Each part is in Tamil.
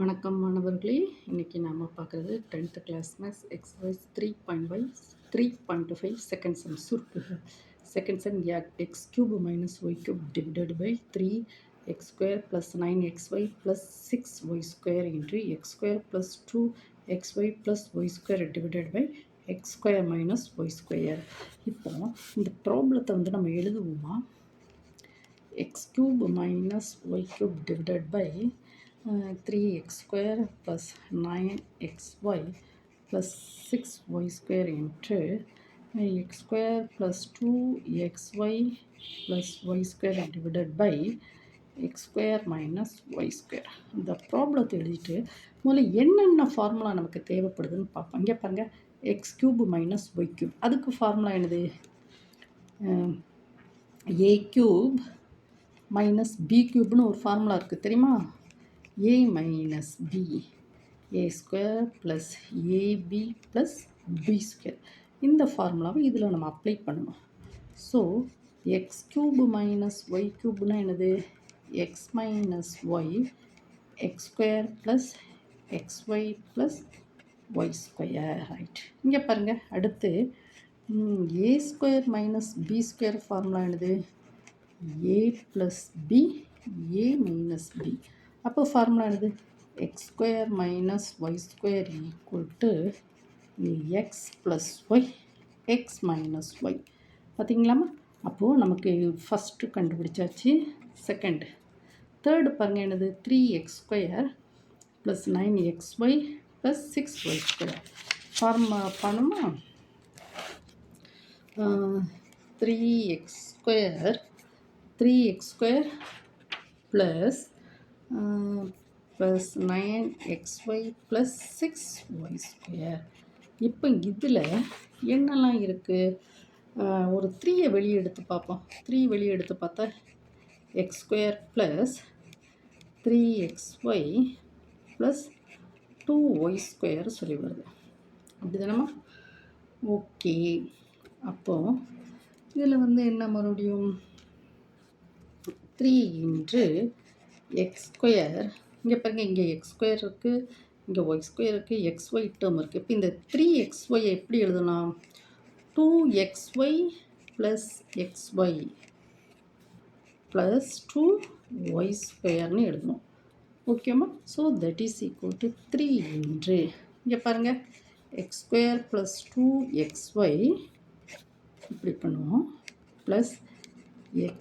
வணக்கம் மாணவர்களே. இன்றைக்கி நாம் பார்க்குறது 10th class maths exercise 3.5 second sum சுருக்குக. Second sum x cube minus y cube divided by 3x² + 9xy + 6y² into x² + 2xy + y² divided by x² - y². இப்போ இந்த ப்ராப்ளத்தை நம்ம எழுதுவோமா? x³ - y³ divided by 3x² plus 9xy plus 6y² into x² plus 2xy plus y² divided by x² minus y². இந்த ப்ராப்ளத்தை எழுதிட்டு முதல்ல என்னென்ன ஃபார்முலா நமக்கு தேவைப்படுதுன்னு பார்ப்போம். இங்கே பாருங்கள், x³ minus y³ அதுக்கு ஃபார்முலா என்னது? a³ minus b³ ஒரு ஃபார்முலா இருக்குது தெரியுமா? a minus b, a² plus ab plus b². இந்த ஃபார்முலாவை இதில் நம்ம அப்ளை பண்ணணும். ஸோ x³ minus y³ என்னது? x minus y, x² plus xy plus y². Right. இங்கே பாருங்கள், அடுத்து a² minus b² ஃபார்முலா என்னது? a plus b, a minus b. அப்போ ஃபார்முலா என்னது? x² minus y² equal to x plus y, x minus y. பார்த்தீங்களாமா? அப்போது நமக்கு ஃபஸ்ட்டு கண்டுபிடிச்சாச்சு. செகண்டு, தேர்டு பாருங்கள் என்னது? 3x² plus 9xy plus 6y². Formula பண்ணுமா? 3x² plus 9xy plus 6y². இப்போ இதில் என்னெல்லாம் இருக்குது? ஒரு 3 வெளியே எடுத்து பார்ப்போம். 3 வெளியே எடுத்து பார்த்தா x² plus 3xy plus 2y² சொல்லி வருது. அப்படி தானேம்மா? ஓகே. அப்போது இதில் என்ன மறுபடியும் 3 இன்ட்டு x². இங்கே பாருங்கள், இங்கே x² இருக்குது, இங்கே y² இருக்குது, xy டேர்ம் இருக்குது. இப்போ இந்த 3xy எப்படி எழுதலாம்? 2xy plus xy plus 2y² எழுதணும். ஓகேம்மா? So that is equal to 3 into இங்கே பாருங்கள், x² ப்ளஸ் 2xy இப்படி பண்ணுவோம், ப்ளஸ்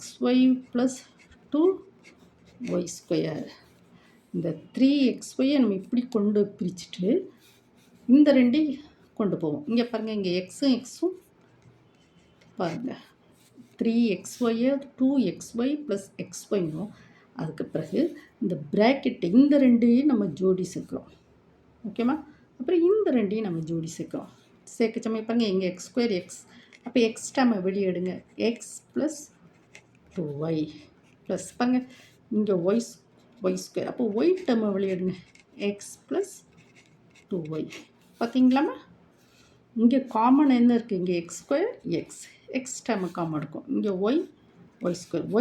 xy ப்ளஸ் 2y². இந்த 3xy நம்ம இப்படி கொண்டு பிரிச்சுட்டு இந்த ரெண்டையும் கொண்டு போவோம். இங்கே பாருங்கள், இங்கே எக்ஸும் பாருங்கள், 3xy 2xy ப்ளஸ் xyனும் அதுக்கு பிறகு இந்த ப்ராக்கெட்டு இந்த ரெண்டையும் நம்ம ஜோடி சேர்க்குறோம். ஓகேம்மா? அப்புறம் இந்த ரெண்டையும் நம்ம ஜோடி சேர்க்குறோம். சேர்க்க சமயம் பாருங்கள், இங்கே x² x, அப்போ எக்ஸ் டேர்மை வெளியே எடுங்க, எக்ஸ் ப்ளஸ் 2y ப்ளஸ் பாருங்கள், இங்கே y², அப்போ y டேர்மை வெளியே எடுங்க, எக்ஸ் ப்ளஸ் 2y. பார்த்தீங்களாம்மா? இங்கே காமன் என்ன இருக்குது? இங்கே x² எக்ஸ் டேர்மை காமன் எடுக்கும், இங்கே y²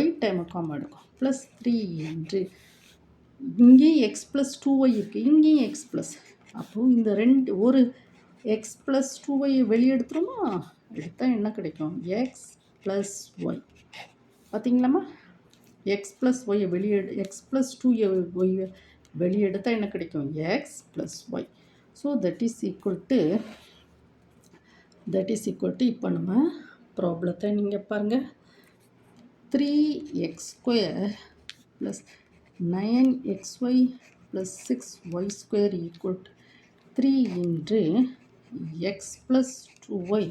y டேர்மை காமன் எடுக்கும், ப்ளஸ் 3 இன்ட்டு இங்கேயும் எக்ஸ் ப்ளஸ் 2y இருக்குது, இங்கேயும் எக்ஸ் ப்ளஸ். அப்போது இந்த ரெண்டு ஒரு எக்ஸ் ப்ளஸ் 2y வெளியே எடுத்துருமா? எடுத்தால் என்ன கிடைக்கும்? X plus y. பார்த்தீங்களாம்மா? எக்ஸ் ப்ளஸ் ஒய்யை வெளியே எக்ஸ் ப்ளஸ் 2y வெளியே எடுத்தால் என்ன கிடைக்கும்? X plus y. So that is equal to இப்போ நம்ம ப்ராப்ளத்தை நீங்கள் பாருங்கள், 3x² plus 9xy plus 6y² equal to 3 into x plus 2y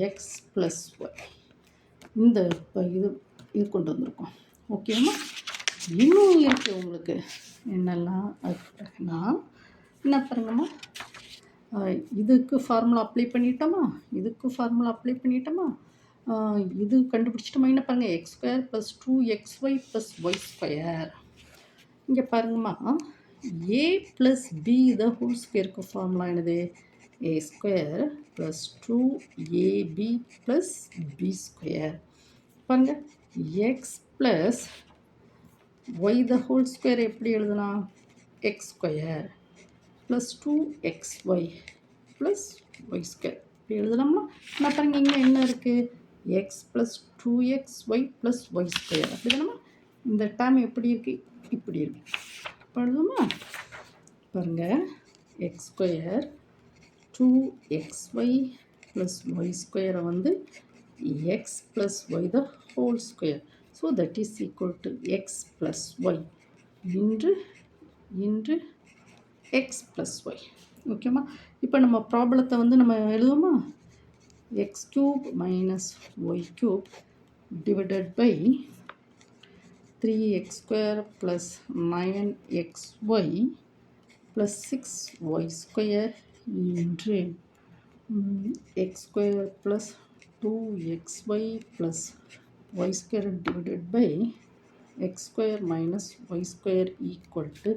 x plus y. இந்த இப்போ இது கொண்டு வந்திருக்கோம். ஓகேம்மா? இன்னும் இருக்குது உங்களுக்கு என்னெல்லாம். அதுக்குன்னா என்ன பாருங்கம்மா, இதுக்கு ஃபார்முலா அப்ளை பண்ணிட்டோமா? இது கண்டுபிடிச்சிட்டோமா? என்ன பாருங்கள், x² plus 2xy plus y². இங்கே பாருங்கம்மா, a plus b the whole ஸ்கொயருக்கு ஃபார்முலா என்னது? a² plus 2ab plus b². பாருங்கள், x plus y the whole square எப்படி எழுதலாம்? X square plus 2xy plus y square இப்படி எழுதலாமா? நான் பாருங்கள் இங்கே என்ன இருக்குது, x plus 2xy plus y square அப்படி தானம்மா. இந்த டேர்ம் எப்படி இருக்குது, இப்படி இருக்குது. இப்போ எழுதுமா பாருங்கள், X square 2xy plus y ஸ்கொயரை வந்து x plus y the whole square. So that is equal to x plus y into x plus y. ஓகேம்மா. இப்போ நம்ம ப்ராப்ளத்தை வந்து நம்ம எழுதுவோமா, x cube minus y cube divided by 3x² plus 9xy plus 6y square into x² plus 2xy plus y square divided by x² minus y square equal to.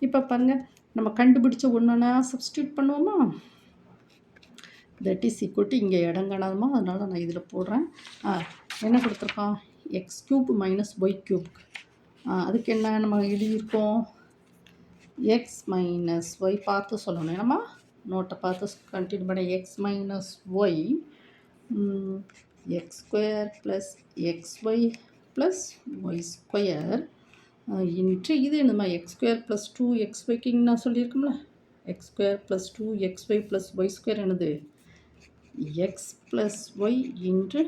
இப்போ பாருங்கள் நம்ம கண்டுபிடிச்ச ஒன்றுனா சப்ஸ்டியூட் பண்ணுவோமா, தட் இஸ் ஈக்குவல் டு இங்கே இடம் காணாதுமா, அதனால் நான் இதில் போடுறேன். என்ன கொடுத்துருக்கோம், x cube minus y cube. அதுக்கு என்ன நம்ம எழுதியிருக்கோம், எக்ஸ் மைனஸ் ஒய் பார்த்து சொல்லணும். என்னம்மா நோட்டை பார்த்து கண்டினியூ பண்ண, x minus y x square plus x y plus y square into இது என்னம்மா எக்ஸ் ஸ்கொயர் ப்ளஸ் 2xyக்கு நான் சொல்லியிருக்கோம்ல, x square plus 2xy plus y square என்னது x plus y into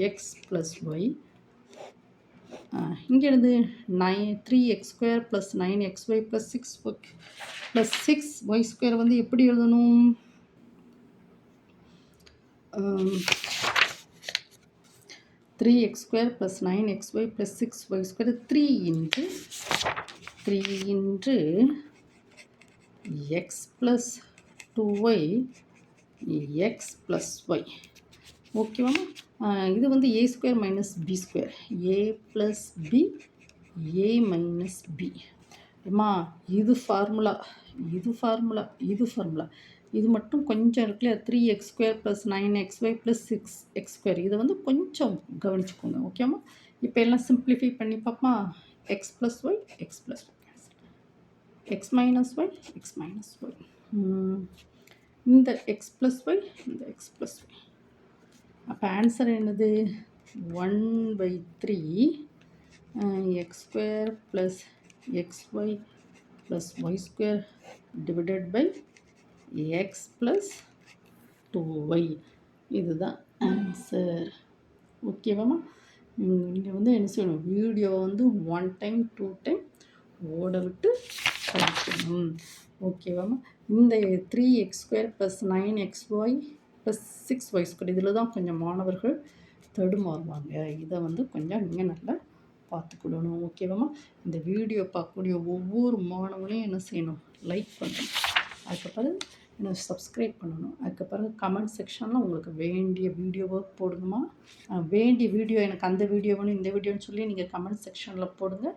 x plus y. இங்கே என்னது 3x² plus 9xy plus 6 plus 6y square வந்து எப்படி எழுதணும், 3x² plus 9xy plus 6y square 3 into x plus 2y x plus y. ஓகேவா? இது வந்து a square minus b square, a plus b a minus b. அம்மா இது ஃபார்முலா, இது மட்டும் கொஞ்சம் இருக்குல்ல, 3x² plus 9xy plus 6x², இதை வந்து கொஞ்சம் கவனிச்சுக்கோங்க. ஓகேம்மா. இப்போ எல்லாம் சிம்பிளிஃபை பண்ணி பார்ப்போமா, x plus y x plus y x minus y x minus y, இந்த எக்ஸ் ப்ளஸ் ஒய் இந்த எக்ஸ் ப்ளஸ் ஒய். அப்போ ஆன்சர் என்னது 1/3 x² plus xy plus y square divided by x plus 2y. இதுதான் ஆன்சர். ஓகேவாம்மா. நீங்கள் வந்து என்ன செய்யணும், வீடியோ வந்து 1 டைம் 2 டைம் ஓட விட்டு படிக்கணும். ஓகேவாம்மா. இந்த 3x² plus 9xy plus 6y square இதில் தான் கொஞ்சம் மாணவர்கள் தடுமாறுவாங்க. இதை வந்து கொஞ்சம் நீங்கள் நல்லா பார்த்துக்கிடணும். ஓகேவாம்மா. இந்த வீடியோ பார்க்கக்கூடிய ஒவ்வொரு மாணவனையும் என்ன செய்யணும், லைக் பண்ணணும். அதுக்கப்புறம் என்ன சப்ஸ்கிரைப் பண்ணணும். அதுக்கப்புறம் கமெண்ட் செக்ஷனில் உங்களுக்கு வேண்டிய வீடியோவை போடுங்கம்மா. வேண்டிய வீடியோ எனக்கு அந்த வீடியோ வேணும் இந்த வீடியோன்னு சொல்லி நீங்கள் கமெண்ட் செக்ஷனில் போடுங்க.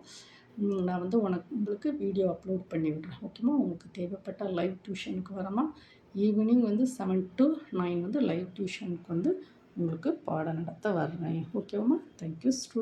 நான் வந்து உங்களுக்கு வீடியோ அப்லோட் பண்ணி விடுறேன். ஓகேம்மா. உங்களுக்கு தேவைப்பட்டால் லைவ் டியூஷனுக்கு வரமா, ஈவினிங் வந்து 7 to 9 வந்து லைவ் டியூஷனுக்கு வந்து உங்களுக்கு பாடம் நடத்த வர்றேன். ஓகேவாம்மா. Thank you student.